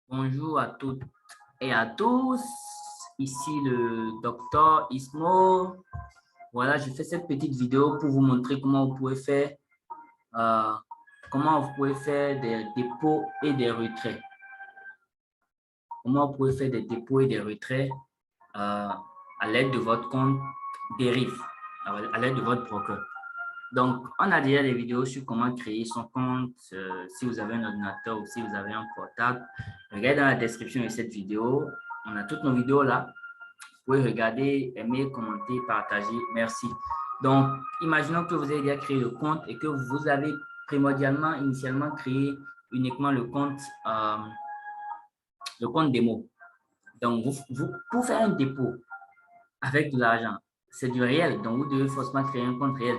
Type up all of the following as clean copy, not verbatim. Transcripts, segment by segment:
Bonjour à toutes et à tous. Ici le docteur Ismo. Voilà, je fais cette petite vidéo pour vous montrer euh, comment vous pouvez faire des dépôts et des retraits. Comment vous pouvez faire des dépôts et des retraits à l'aide de votre compte Dérive, à l'aide de votre broker. Donc, on a déjà des vidéos sur comment créer son compte, si vous avez un ordinateur ou si vous avez un portable. Regardez dans la description de cette vidéo. On a toutes nos vidéos là. Vous pouvez regarder, aimer, commenter, partager. Merci. Donc, imaginons que vous avez déjà créé le compte et que vous avez initialement créé uniquement le compte démo. Donc, pour faire un dépôt avec de l'argent, c'est du réel. Donc, vous devez forcément créer un compte réel.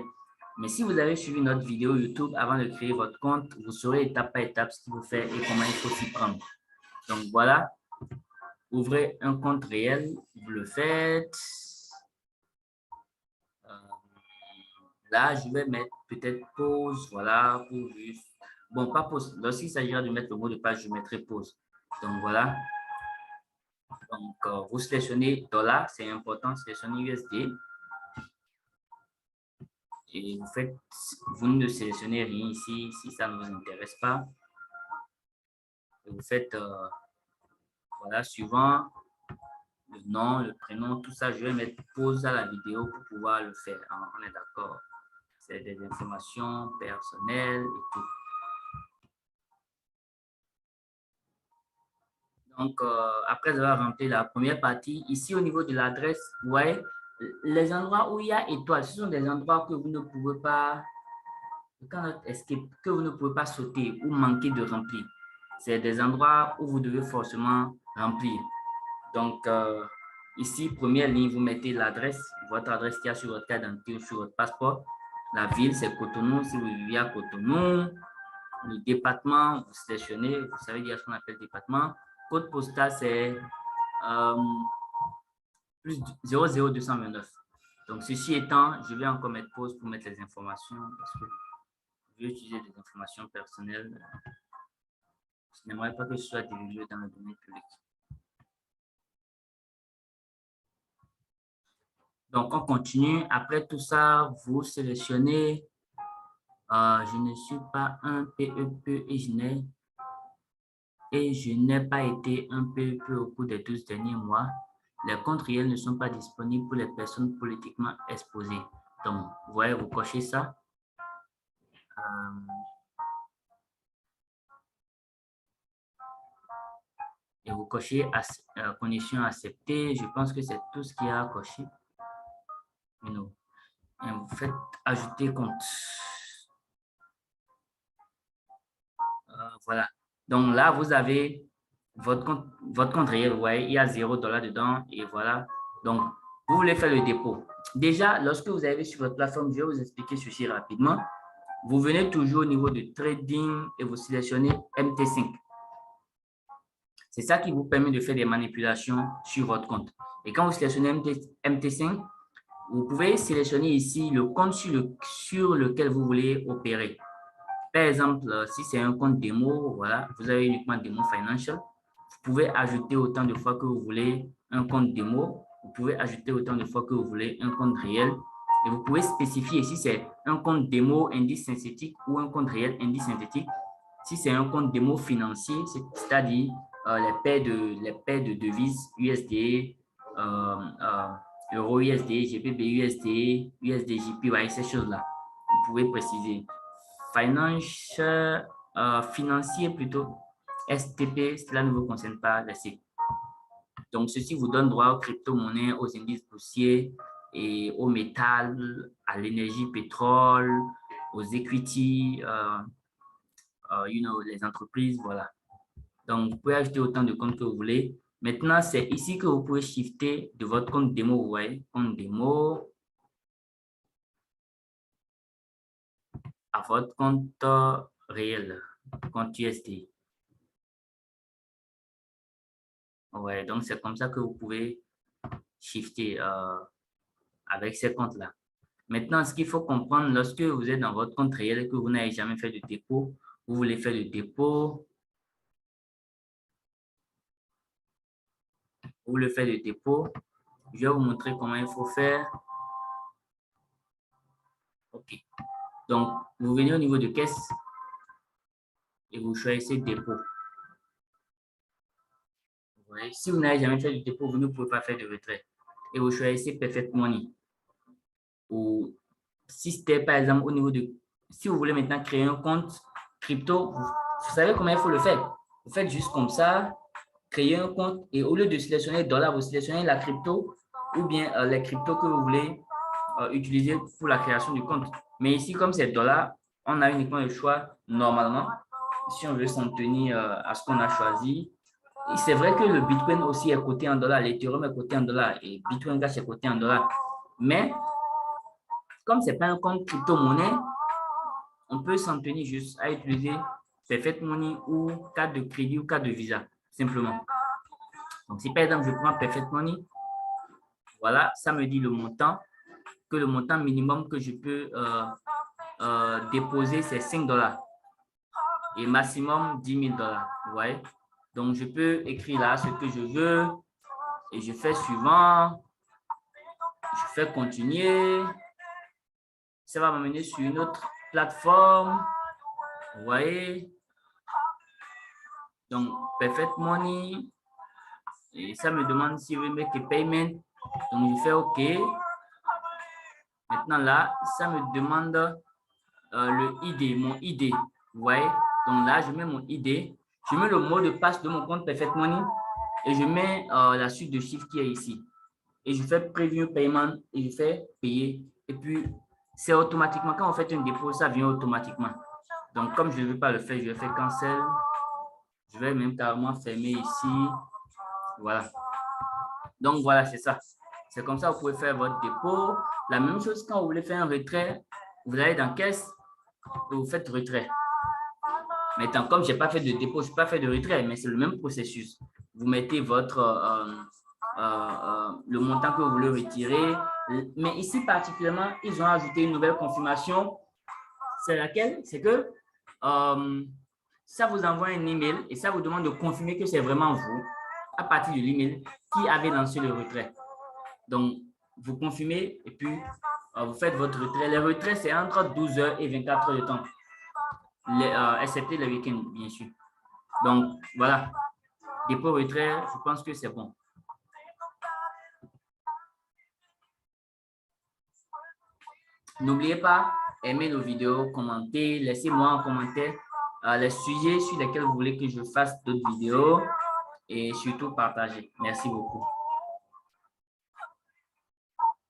Mais si vous avez suivi notre vidéo YouTube avant de créer votre compte, vous saurez étape par étape ce qu'il faut faire et comment il faut s'y prendre. Donc, voilà. Ouvrez un compte réel. Vous le faites. Là, je vais mettre peut-être pause. Voilà. Pour juste. Bon, pas pause. Lorsqu'il s'agira de mettre le mot de passe, je mettrai pause. Donc, voilà. Donc, vous sélectionnez $, c'est important, sélectionnez USD. Et vous ne sélectionnez rien ici si ça ne vous intéresse pas. Et vous faites, voilà, suivant le nom, le prénom, tout ça. Je vais mettre pause à la vidéo pour pouvoir le faire. On est d'accord. C'est des informations personnelles et tout. Donc, après avoir rempli la première partie, ici au niveau de l'adresse, vous voyez, les endroits où il y a étoile, ce sont des endroits que vous ne pouvez pas, que vous ne pouvez pas sauter ou manquer de remplir. C'est des endroits où vous devez forcément remplir. Donc, ici, première ligne, vous mettez l'adresse, votre adresse qu'il y a sur votre carte d'identité ou sur votre passeport. La ville, c'est Cotonou, si vous vivez à Cotonou. Le département, vous sélectionnez, vous savez déjà ce qu'on appelle département. Code postal, c'est plus 00229. Donc, ceci étant, je vais encore mettre pause pour mettre les informations parce que je vais utiliser des informations personnelles. Je n'aimerais pas que ce soit divulgué dans le domaine public. Donc, on continue. Après tout ça, vous sélectionnez je ne suis pas un PEP et je n'ai pas été un PEP au cours des 12 derniers mois. Les comptes réels ne sont pas disponibles pour les personnes politiquement exposées. Donc, vous voyez, vous cochez ça. Et vous cochez conditions acceptées. Je pense que c'est tout ce qu'il y a à cocher. Et vous faites ajouter compte. Voilà. Donc là, vous avez votre compte réel. Vous voyez, il y a $0 dedans. Et voilà. Donc, vous voulez faire le dépôt. Déjà, lorsque vous arrivez sur votre plateforme, je vais vous expliquer ceci rapidement. Vous venez toujours au niveau de trading et vous sélectionnez MT5. C'est ça qui vous permet de faire des manipulations sur votre compte. Et quand vous sélectionnez MT5, vous pouvez sélectionner ici le compte sur lequel vous voulez opérer. Par exemple, si c'est un compte démo, voilà, vous avez uniquement démo financial. Vous pouvez ajouter autant de fois que vous voulez un compte démo. Vous pouvez ajouter autant de fois que vous voulez un compte réel. Et vous pouvez spécifier si c'est un compte démo indice synthétique ou un compte réel indice synthétique. Si c'est un compte démo financier, c'est-à-dire les paires de devises USD, Euro USD, GBP USD, USD JP, ouais, ces choses-là. Vous pouvez préciser. Financier plutôt, STP, cela ne vous concerne pas, laissez. Donc, ceci vous donne droit aux crypto-monnaies, aux indices boursiers et au métal, à l'énergie pétrole, aux equity, les entreprises, voilà. Donc, vous pouvez ajouter autant de comptes que vous voulez. Maintenant, c'est ici que vous pouvez shifter de votre compte démo, vous voyez, compte démo à votre compte réel, compte USD. Ouais, donc c'est comme ça que vous pouvez shifter avec ces comptes-là. Maintenant, ce qu'il faut comprendre, lorsque vous êtes dans votre compte réel et que vous n'avez jamais fait de dépôt, vous voulez faire le dépôt, Vous voulez faire le dépôt. Je vais vous montrer comment il faut faire. OK. Donc, vous venez au niveau de caisse et vous choisissez dépôt. Vous voyez, si vous n'avez jamais fait de dépôt, vous ne pouvez pas faire de retrait. Et vous choisissez Perfect Money. Ou si c'était par exemple au niveau de... Si vous voulez maintenant créer un compte crypto, vous savez comment il faut le faire. Vous faites juste comme ça, créer un compte et au lieu de sélectionner dollar, vous sélectionnez la crypto ou bien les cryptos que vous voulez utiliser pour la création du compte. Mais ici, comme c'est dollar, on a uniquement le choix normalement. Si on veut s'en tenir à ce qu'on a choisi. C'est vrai que le Bitcoin aussi est coté en dollars, l'Ethereum est coté en dollars et Bitcoin Cash est coté en dollars. Mais comme ce n'est pas un compte crypto-monnaie, on peut s'en tenir juste à utiliser Perfect Money ou carte de crédit ou carte de Visa, simplement. Donc, si par exemple, je prends Perfect Money, voilà, ça me dit le montant, que le montant minimum que je peux déposer, c'est 5 $. Et maximum 10 000 $. Vous voyez? Donc, je peux écrire là ce que je veux et je fais suivant. Je fais continuer. Ça va m'amener sur une autre plateforme. Vous voyez? Donc, Perfect Money. Et ça me demande si je veux make a payment. Donc, je fais OK. Maintenant, là, ça me demande le ID, mon ID. Vous voyez? Donc, là, je mets mon ID. Je mets le mot de passe de mon compte Perfect Money et je mets la suite de chiffres qui est ici. Et je fais Preview Payment et je fais payer. Et puis, c'est automatiquement, quand on fait un dépôt, ça vient automatiquement. Donc, comme je ne veux pas le faire, je vais faire Cancel. Je vais même carrément fermer ici. Voilà. Donc, voilà, c'est ça. C'est comme ça que vous pouvez faire votre dépôt. La même chose quand vous voulez faire un retrait, vous allez dans Caisse et vous faites retrait. Maintenant, comme je n'ai pas fait de dépôt, je n'ai pas fait de retrait, mais c'est le même processus. Vous mettez votre, le montant que vous voulez retirer. Mais ici, particulièrement, ils ont ajouté une nouvelle confirmation. C'est laquelle? C'est que ça vous envoie un email et ça vous demande de confirmer que c'est vraiment vous, à partir de l'email, qui avez lancé le retrait. Donc, vous confirmez et puis vous faites votre retrait. Les retraits, c'est entre 12 heures et 24 heures de temps. Excepté le week-end, bien sûr. Donc, voilà. Dépôt retrait, je pense que c'est bon. N'oubliez pas, aimez nos vidéos, commentez, laissez-moi en commentaire les sujets sur lesquels vous voulez que je fasse d'autres vidéos et surtout partagez. Merci beaucoup.